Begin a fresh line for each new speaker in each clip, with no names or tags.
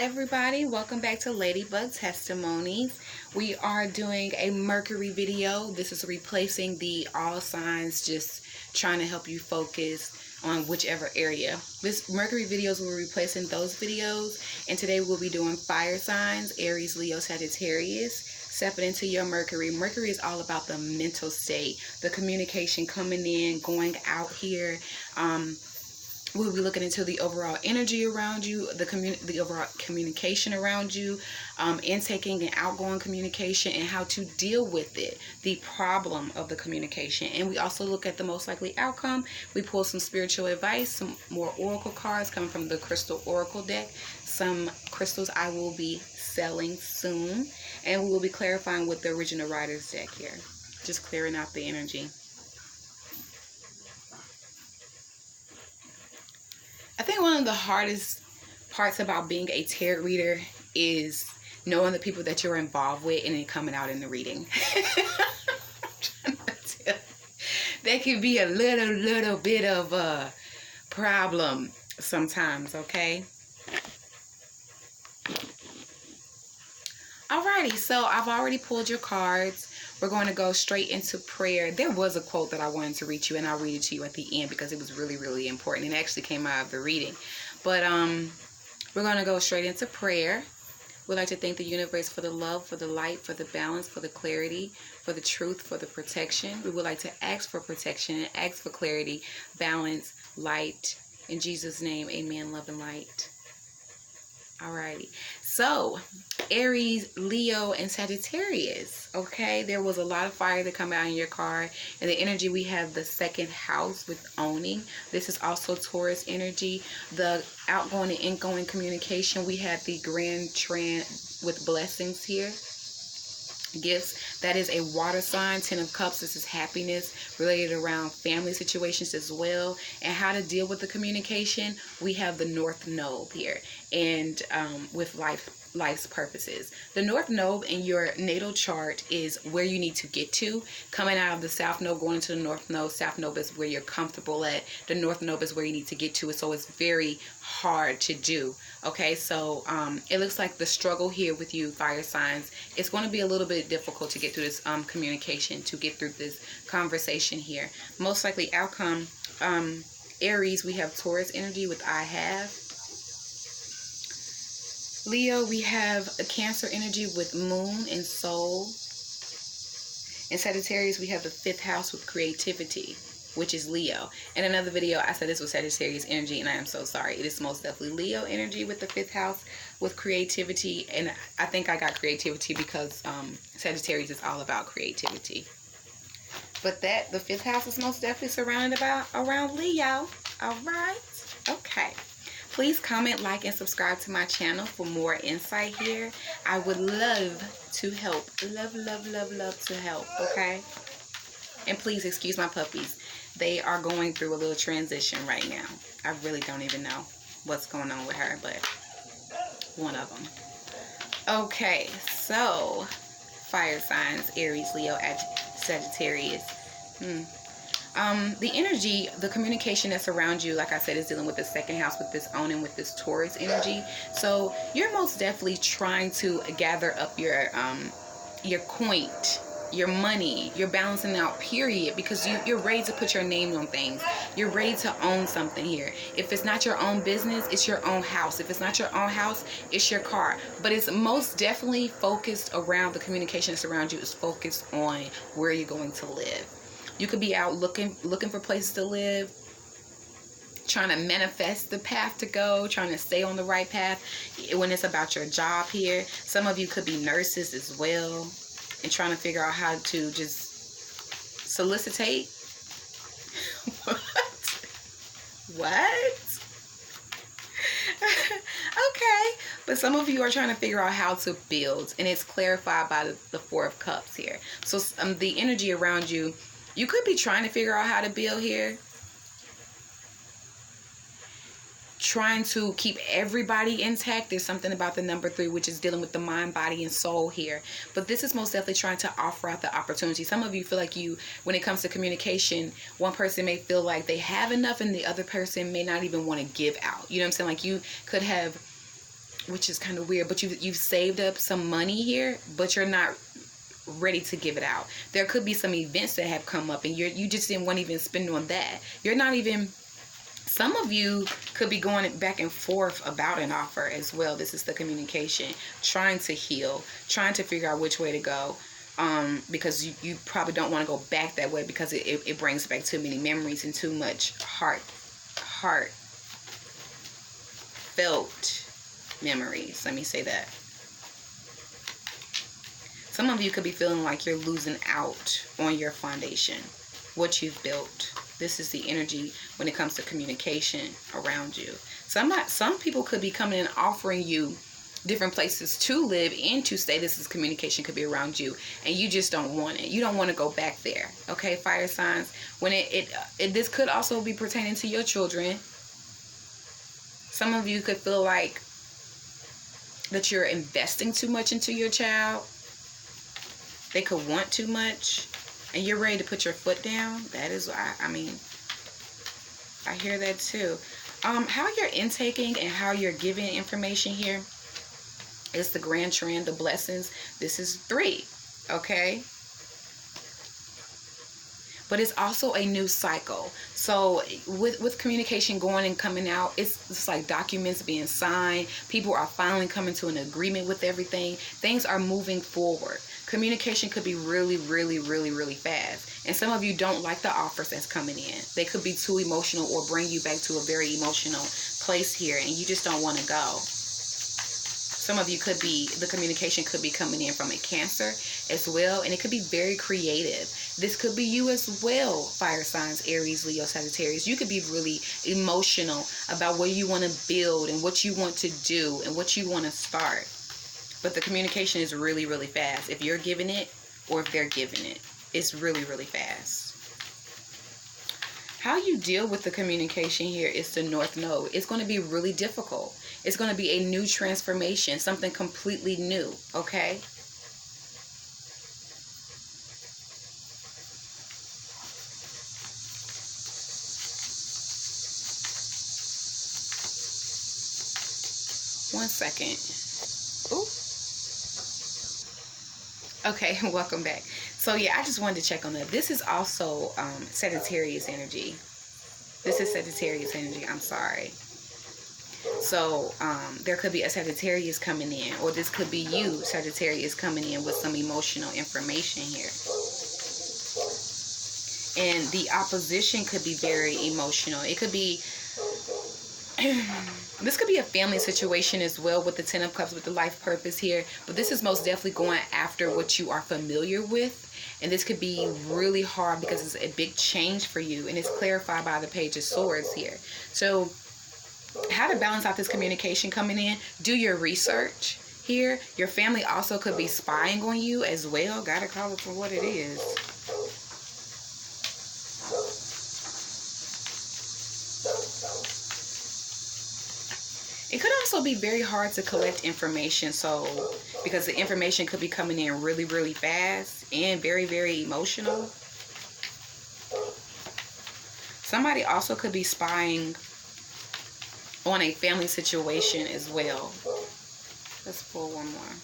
everybody, welcome back to Ladybug Testimonies. We are doing a Mercury video. This is replacing the all signs, just trying to help you focus on whichever area. This Mercury videos, we're replacing those videos, and today we'll be doing fire signs, Aries, Leo, Sagittarius. Stepping into your Mercury. Mercury is all about the mental state, the communication coming in, going out here. We'll be looking into the overall energy around you, the overall communication around you, intaking and outgoing communication, and how to deal with it, the problem of the communication. And we also look at the most likely outcome. We pull some spiritual advice, some more oracle cards coming from the Crystal Oracle deck. Some crystals I will be selling soon, and we will be clarifying with the original writer's deck here, just clearing out the energy. I think one of the hardest parts about being a tarot reader is knowing the people that you're involved with and then coming out in the reading. That could be a little bit of a problem sometimes, okay? Alrighty, so I've already pulled your cards. We're going to go straight into prayer. There was a quote that I wanted to read you, and I'll read it to you at the end because it was really, really important. It actually came out of the reading. But we're going to go straight into prayer. We'd like to thank the universe for the love, for the light, for the balance, for the clarity, for the truth, for the protection. We would like to ask for protection and ask for clarity, balance, light. In Jesus' name, amen, love and light. Alrighty, so Aries, Leo, and Sagittarius. Okay, there was a lot of fire that come out in your card, and the energy, we have the second house with owning. This is also Taurus energy. The outgoing and ingoing communication, we have the grand trend with blessings here. Gifts, that is a water sign. 10 of Cups, this is happiness related around family situations as well. And how to deal with the communication, we have the North Node here, and with life's purposes. The North Node in your natal chart is where you need to get to. Coming out of the South Node, going into the North Node. South Node is where you're comfortable at. The North Node is where you need to get to. So it's very hard to do. Okay, so it looks like the struggle here with you, fire signs, it's going to be a little bit difficult to get through this communication, to get through this conversation here. Most likely outcome, Aries, we have Taurus energy with I have. Leo, we have a Cancer energy with Moon and Soul. And Sagittarius, we have the 5th house with creativity, which is Leo. In another video, I said this was Sagittarius energy, and I am so sorry. It is most definitely Leo energy with the 5th house with creativity. And I think I got creativity because Sagittarius is all about creativity. But the 5th house is most definitely surrounded around Leo. All right. Okay. Please comment, like, and subscribe to my channel for more insight here. I would love to help. Love to help, okay? And please excuse my puppies. They are going through a little transition right now. I really don't even know what's going on with her, but one of them. Okay, so fire signs, Aries, Leo, Sagittarius. The energy, the communication that's around you, like I said, is dealing with the second house with this owning, with this Taurus energy. So you're most definitely trying to gather up your coin, your money. You're balancing out, period, because you're ready to put your name on things. You're ready to own something here. If it's not your own business, it's your own house. If it's not your own house, it's your car. But it's most definitely focused around the communication that's around you is focused on where you're going to live. You could be out looking for places to live, trying to manifest the path to go, trying to stay on the right path when it's about your job here. Some of you could be nurses as well and trying to figure out how to just solicitate. What? Okay. But some of you are trying to figure out how to build, and it's clarified by the 4 of Cups here. So the energy around you, you could be trying to figure out how to build here. Trying to keep everybody intact. There's something about the number 3, which is dealing with the mind, body, and soul here. But this is most definitely trying to offer out the opportunity. Some of you feel like when it comes to communication, one person may feel like they have enough and the other person may not even want to give out. You know what I'm saying? Like you could have which is kind of weird, but you've saved up some money here, but you're not ready to give it out. There could be some events that have come up and you just didn't want to even spend on that. You're not even, some of you could be going back and forth about an offer as well. This is the communication, trying to heal, trying to figure out which way to go, because you probably don't want to go back that way because it brings back too many memories and too much heartfelt memories. Let me say that. Some of you could be feeling like you're losing out on your foundation, what you've built. This is the energy when it comes to communication around you. Some people could be coming and offering you different places to live and to stay. This is communication could be around you, and you just don't want it. You don't want to go back there. Okay, fire signs. When this could also be pertaining to your children. Some of you could feel like that you're investing too much into your child. They could want too much, and you're ready to put your foot down. That is, I mean, I hear that too. How you're intaking and how you're giving information here is the grand trend, the blessings. This is 3, okay? But it's also a new cycle. So with communication going and coming out, it's like documents being signed. People are finally coming to an agreement with everything. Things are moving forward. Communication could be really, really, really, really fast. And some of you don't like the offers that's coming in. They could be too emotional or bring you back to a very emotional place here, and you just don't want to go. Some of you could be, the communication could be coming in from a Cancer as well, and it could be very creative. This could be you as well, fire signs, Aries, Leo, Sagittarius. You could be really emotional about what you want to build and what you want to do and what you want to start. But the communication is really, really fast. If you're giving it or if they're giving it, it's really, really fast. How you deal with the communication here is the North Node. It's going to be really difficult. It's going to be a new transformation, something completely new, okay? One second. Ooh. Okay, welcome back. So yeah, I just wanted to check on that. This is also Sagittarius energy. This is Sagittarius energy, I'm sorry. So there could be a Sagittarius coming in, or this could be you, Sagittarius, coming in with some emotional information here. And the opposition could be very emotional. It could be, this could be a family situation as well with the 10 of Cups, with the life purpose here. But this is most definitely going after what you are familiar with. And this could be really hard because it's a big change for you. And it's clarified by the Page of Swords here. So how to balance out this communication coming in, do your research here. Your family also could be spying on you as well. Gotta call it for what it is. It could also be very hard to collect information, so because the information could be coming in really, really fast and very, very emotional. Somebody also could be spying on a family situation as well. Let's pull one more.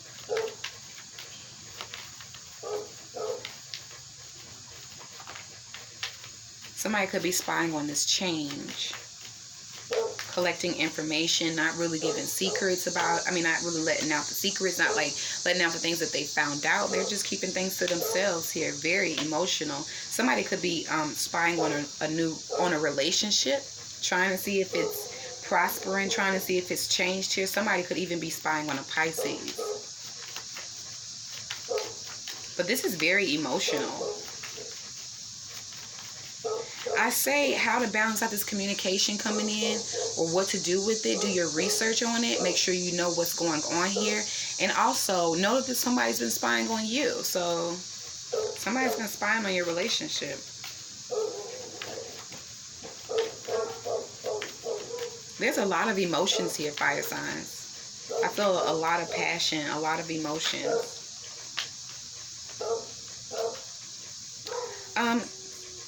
Somebody could be spying on this change, collecting information, not really giving secrets about, not really letting out the secrets, not like letting out the things that they found out. They're just keeping things to themselves here. Very emotional. Somebody could be spying on a relationship, trying to see if it's prospering, trying to see if it's changed here. Somebody could even be spying on a Pisces. But this is very emotional. I say how to balance out this communication coming in, or what to do with it. Do your research on it. Make sure you know what's going on here. And also know that somebody's been spying on you. So somebody's been spying on your relationship. There's a lot of emotions here, fire signs. I feel a lot of passion, a lot of emotions.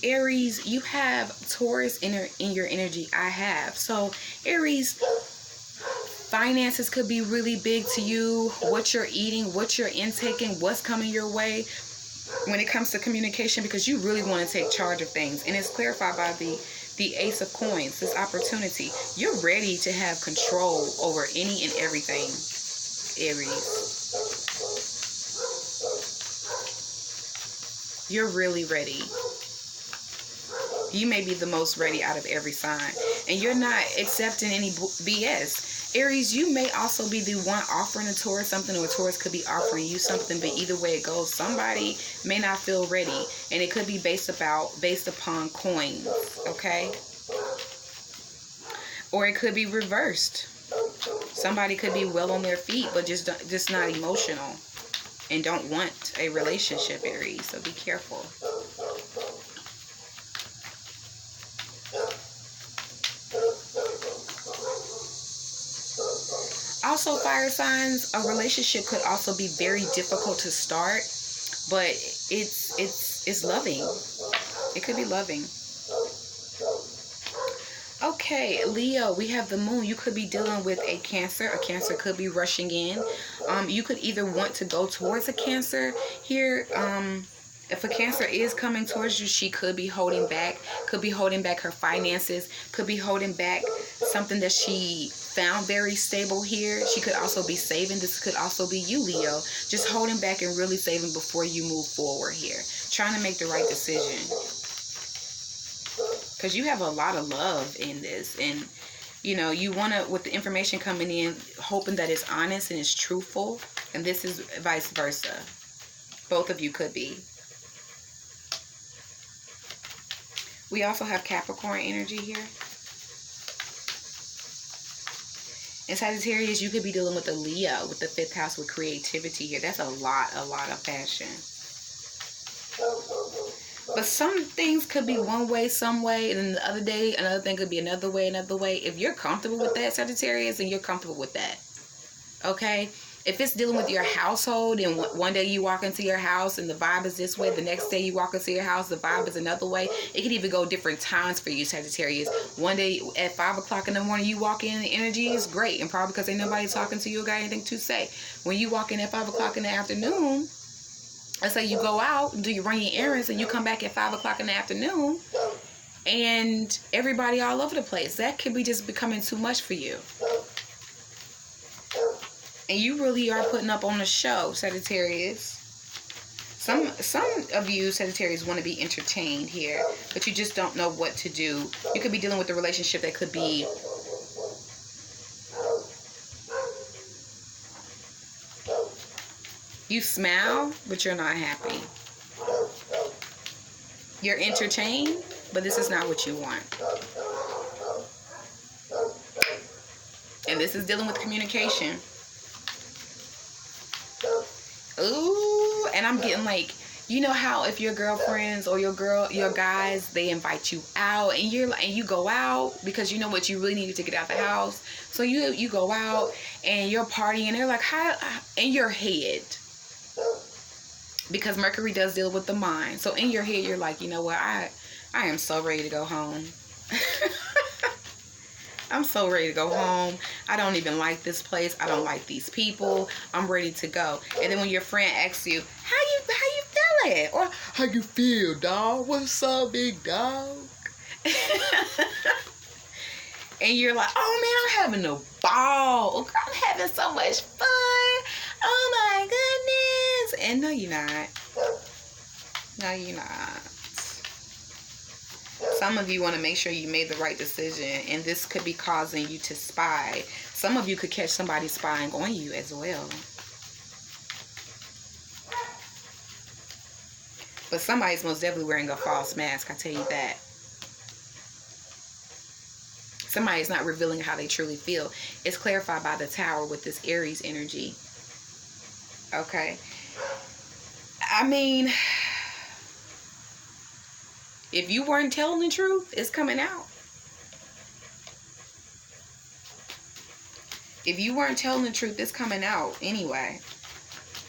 Aries, you have Taurus in your energy. I have. So Aries, Finances could be really big to you. What you're eating, what you're intaking, what's coming your way when it comes to communication, because you really want to take charge of things. And it's clarified by the Ace of Coins, this opportunity. You're ready to have control over any and everything, Aries. You're really ready. You may be the most ready out of every sign. And you're not accepting any BS. Aries, you may also be the one offering a Taurus something, or a Taurus could be offering you something, but either way it goes, somebody may not feel ready. And it could be based upon coins, okay? Or it could be reversed. Somebody could be well on their feet, but just not emotional and don't want a relationship, Aries. So be careful. Also, fire signs, a relationship could also be very difficult to start, but it's loving. It could be loving. Okay, Leo, we have the moon. You could be dealing with a Cancer. A Cancer could be rushing in. You could either want to go towards a Cancer here. If a Cancer is coming towards you, she could be holding back. Could be holding back her finances. Could be holding back something that she found very stable here. She could also be saving. This could also be you, Leo. Just holding back and really saving before you move forward here. Trying to make the right decision. Because you have a lot of love in this. And, you know, you want to, with the information coming in, hoping that it's honest and it's truthful. And this is vice versa. Both of you could be. We also have Capricorn energy here. And Sagittarius, you could be dealing with a Leo with the 5th house with creativity here. That's a lot of passion. But some things could be one way, some way, and then the other day, another thing could be another way, another way. If you're comfortable with that, Sagittarius, then you're comfortable with that. Okay? If it's dealing with your household, and one day you walk into your house and the vibe is this way, the next day you walk into your house, the vibe is another way. It could even go different times for you, Sagittarius. One day at 5 o'clock in the morning, you walk in, the energy is great, and probably because ain't nobody talking to you or got anything to say. When you walk in at 5 o'clock in the afternoon, let's say you go out and you run your errands and you come back at 5 o'clock in the afternoon and everybody all over the place. That could be just becoming too much for you. And you really are putting up on the show, Sagittarius. Some of you, Sagittarius, want to be entertained here, but you just don't know what to do. You could be dealing with a relationship that could be you smile, but you're not happy. You're entertained, but this is not what you want. And this is dealing with communication. Ooh, and I'm getting like, you know how if your girlfriends or your guys, they invite you out and you go out because you know what, you really needed to get out the house. So you go out and you're partying and they're like, hi, in your head. Because Mercury does deal with the mind. So in your head, you're like, you know what? I am so ready to go home. I'm so ready to go home. I don't even like this place. I don't like these people. I'm ready to go. And then when your friend asks you, how you feeling? Or how you feel, dog? What's up, big dog? And you're like, oh man, I'm having a ball. I'm having so much fun. Oh my goodness. And no, you're not. No, you're not. Some of you want to make sure you made the right decision, and this could be causing you to spy. Some of you could catch somebody spying on you as well. But somebody's most definitely wearing a false mask, I tell you that. Somebody's not revealing how they truly feel. It's clarified by the Tower with this Aries energy. Okay. I mean, if you weren't telling the truth, it's coming out. If you weren't telling the truth, it's coming out anyway.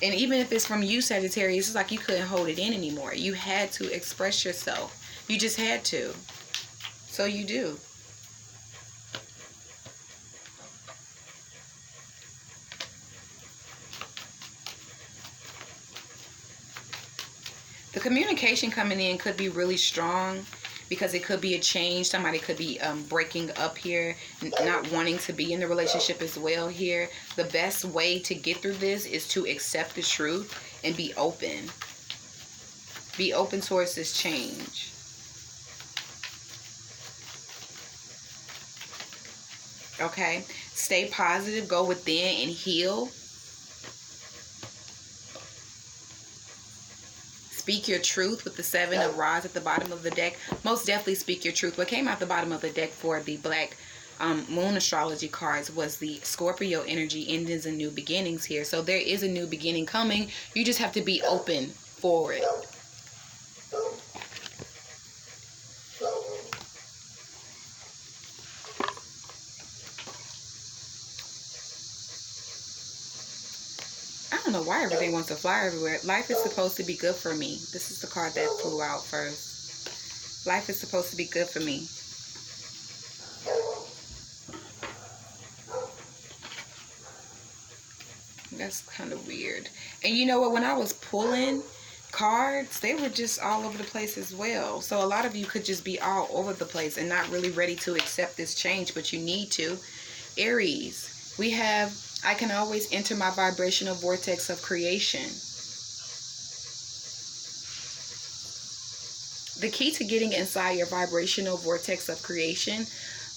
And even if it's from you, Sagittarius, it's like you couldn't hold it in anymore. You had to express yourself. You just had to. So you do. The communication coming in could be really strong because it could be a change. Somebody could be breaking up here, not wanting to be in the relationship as well here. The best way to get through this is to accept the truth and be open. Be open towards this change. Okay? Stay positive. Go within and heal. Speak your truth with the 7 of Rods at the bottom of the deck. Most definitely speak your truth. What came out the bottom of the deck for the Black Moon astrology cards was the Scorpio energy, endings and new beginnings here. So there is a new beginning coming. You just have to be open for it. I don't know why everything wants to fly everywhere. Life is supposed to be good for me. This is the card that flew out first. Life is supposed to be good for me. That's kind of weird. And you know what? When I was pulling cards, they were just all over the place as well. So a lot of you could just be all over the place and not really ready to accept this change, but you need to. Aries, we have, I can always enter my vibrational vortex of creation. The key to getting inside your vibrational vortex of creation,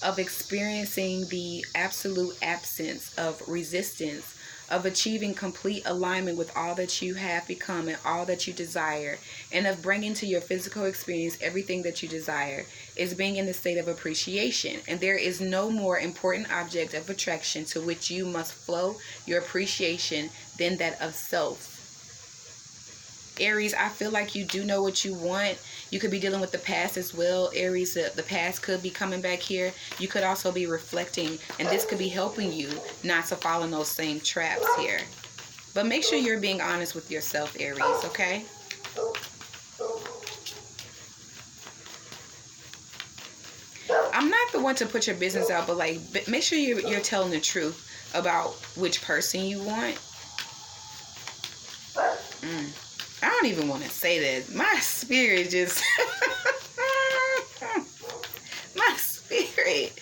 of experiencing the absolute absence of resistance, of achieving complete alignment with all that you have become and all that you desire, and of bringing to your physical experience everything that you desire, is being in the state of appreciation. And there is no more important object of attraction to which you must flow your appreciation than that of self. Aries, I feel like you do know what you want. You could be dealing with the past as well. Aries, the past could be coming back here. You could also be reflecting, and this could be helping you not to fall in those same traps here. But make sure you're being honest with yourself, Aries, okay? I'm not the one to put your business out, but like, make sure you're telling the truth about which person you want. I don't even want to say that. My spirit just... my spirit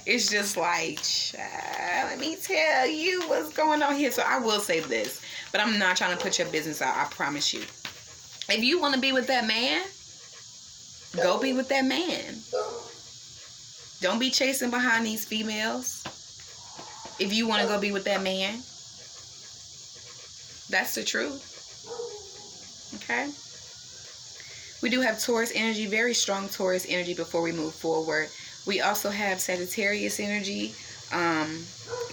is just like, let me tell you what's going on here. So I will say this, but I'm not trying to put your business out. I promise you. If you want to be with that man, go be with that man. Don't be chasing behind these females. If you want to go be with that man, that's the truth. Okay, we do have Taurus energy, very strong Taurus energy before we move forward. We also have Sagittarius energy,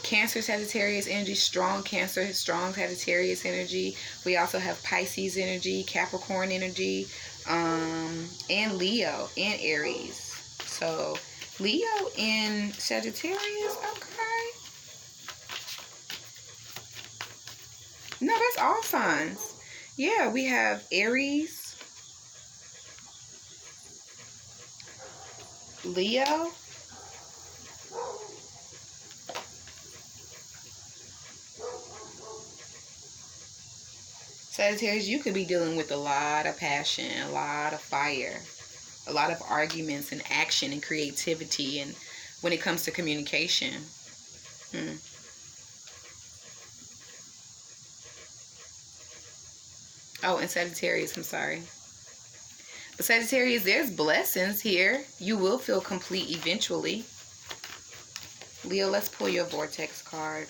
Cancer Sagittarius energy, strong Cancer, strong Sagittarius energy. We also have Pisces energy, Capricorn energy, and Leo and Aries. So Leo and Sagittarius, okay. No, that's all signs. Yeah, we have Aries, Leo, Sagittarius. You could be dealing with a lot of passion, a lot of fire, a lot of arguments and action and creativity, and when it comes to communication. Oh, and Sagittarius, I'm sorry. But Sagittarius, there's blessings here. You will feel complete eventually. Leo, let's pull your vortex card.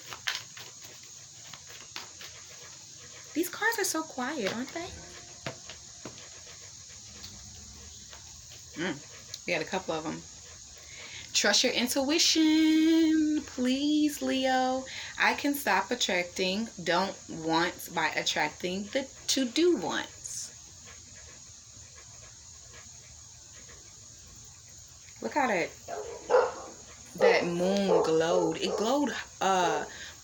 These cards are so quiet, aren't they? We had a couple of them. Trust your intuition, please, Leo. I can stop attracting don't wants by attracting the to do wants. Look how that moon glowed. It glowed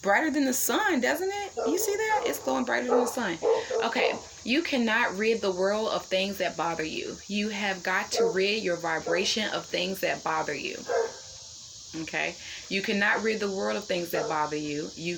brighter than the sun, doesn't it? You see that? It's glowing brighter than the sun. Okay, you cannot rid the world of things that bother you. You have got to rid your vibration of things that bother you. Okay, you cannot rid the world of things that bother you. You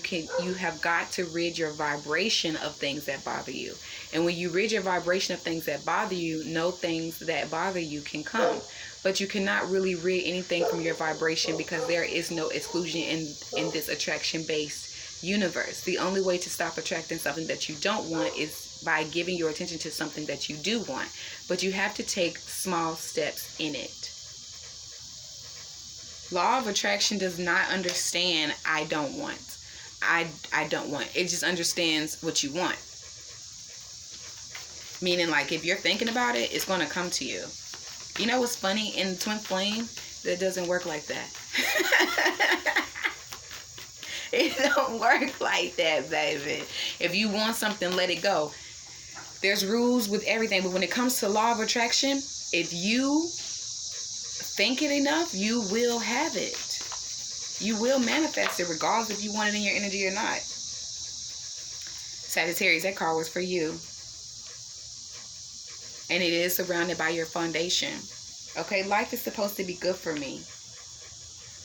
have got to rid your vibration of things that bother you. And when you rid your vibration of things that bother you, no things that bother you can come. But you cannot really rid anything from your vibration, because there is no exclusion in this attraction-based universe. The only way to stop attracting something that you don't want is by giving your attention to something that you do want. But you have to take small steps in it. Law of attraction does not understand I don't want. I don't want. It just understands what you want. Meaning, like, if you're thinking about it, it's going to come to you. You know what's funny? In Twin Flame, that doesn't work like that. It don't work like that, baby. If you want something, let it go. There's rules with everything, but when it comes to law of attraction, if you think it enough, you will have it. You will manifest it, regardless if you want it in your energy or not. Sagittarius, that card was for you. And it is surrounded by your foundation. Okay, life is supposed to be good for me.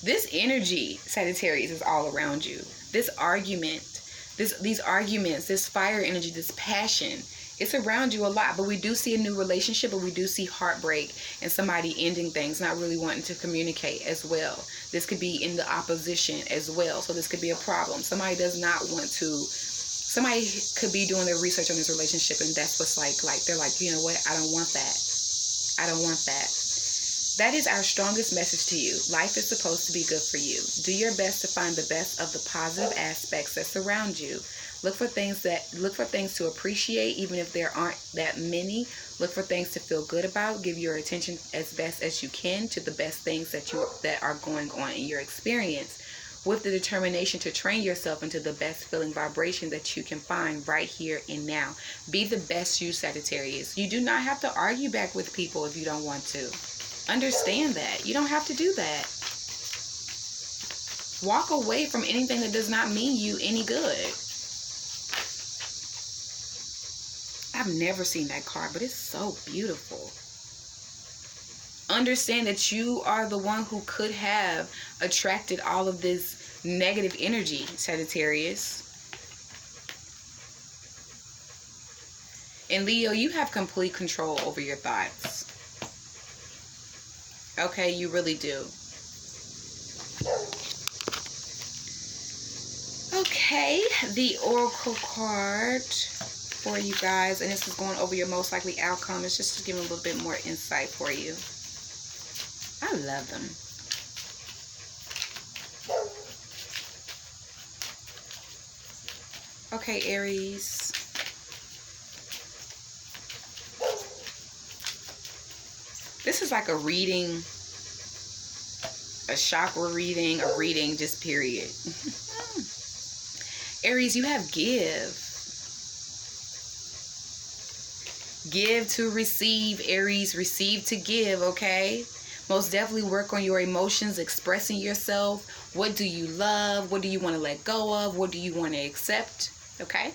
This energy, Sagittarius, is all around you. This argument, these arguments, this fire energy, this passion, it's around you a lot. But we do see a new relationship, but we do see heartbreak and somebody ending things, not really wanting to communicate as well. This could be in the opposition as well. So this could be a problem. Somebody does not want to, somebody could be doing their research on this relationship, and that's what's like they're like, you know what, I don't want that. I don't want that. That is our strongest message to you. Life is supposed to be good for you. Do your best to find the best of the positive aspects that surround you. Look for things to appreciate, even if there aren't that many. Look for things to feel good about. Give your attention as best as you can to the best things that are going on in your experience, with the determination to train yourself into the best feeling vibration that you can find right here and now. Be the best you, Sagittarius. You do not have to argue back with people if you don't want to. Understand that. You don't have to do that. Walk away from anything that does not mean you any good. I've never seen that card, but it's so beautiful. Understand that you are the one who could have attracted all of this negative energy, Sagittarius. And Leo, you have complete control over your thoughts. Okay, you really do. Okay, the Oracle card for you guys, and this is going over your most likely outcome. It's just to give a little bit more insight for you. I love them. Okay, Aries. This is like a reading, a chakra reading, a reading, just period. Aries, you have give. Give to receive, Aries. Receive to give, okay? Most definitely work on your emotions, expressing yourself. What do you love? What do you want to let go of? What do you want to accept? Okay?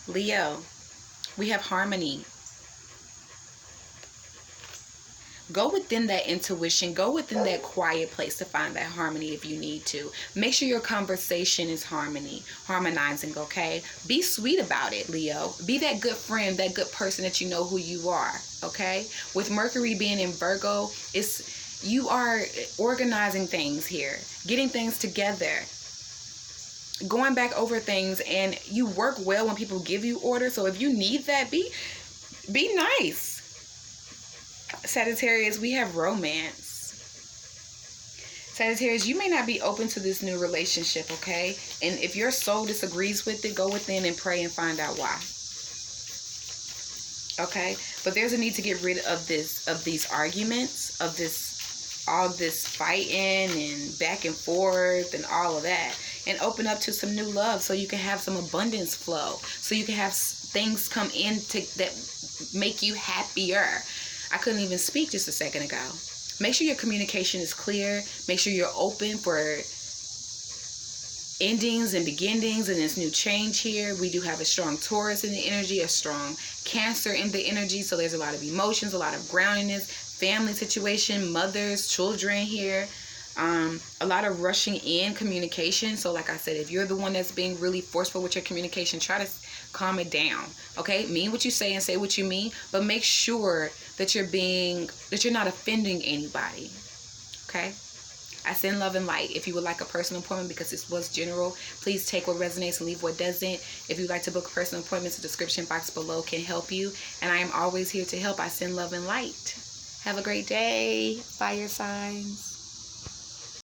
Leo, we have harmony. Go within that intuition. Go within that quiet place to find that harmony if you need to. Make sure your conversation is harmonizing, okay? Be sweet about it, Leo. Be that good friend, that good person that you know who you are, okay? With Mercury being in Virgo, you are organizing things here, getting things together, going back over things, and you work well when people give you orders. So if you need that, be nice. Sagittarius, we have romance. Sagittarius, you may not be open to this new relationship, okay? And if your soul disagrees with it, go within and pray and find out why. Okay? But there's a need to get rid of these arguments, of all this fighting and back and forth and all of that, and open up to some new love so you can have some abundance flow, so you can have things come in that make you happier. I couldn't even speak just a second ago. Make sure your communication is clear. Make sure you're open for endings and beginnings and this new change here. We do have a strong Taurus in the energy, a strong Cancer in the energy. So there's a lot of emotions, a lot of groundedness. family situation, mothers, children here. A lot of rushing in communication. So like I said, if you're the one that's being really forceful with your communication, try to calm it down. Okay, mean what you say and say what you mean, but make sure that you're not offending anybody. Okay, I send love and light. If you would like a personal appointment, because this was general, please take what resonates and leave what doesn't. If you'd like to book personal appointments, the description box below can help you, and I am always here to help. I send love and light. Have a great day, fire signs.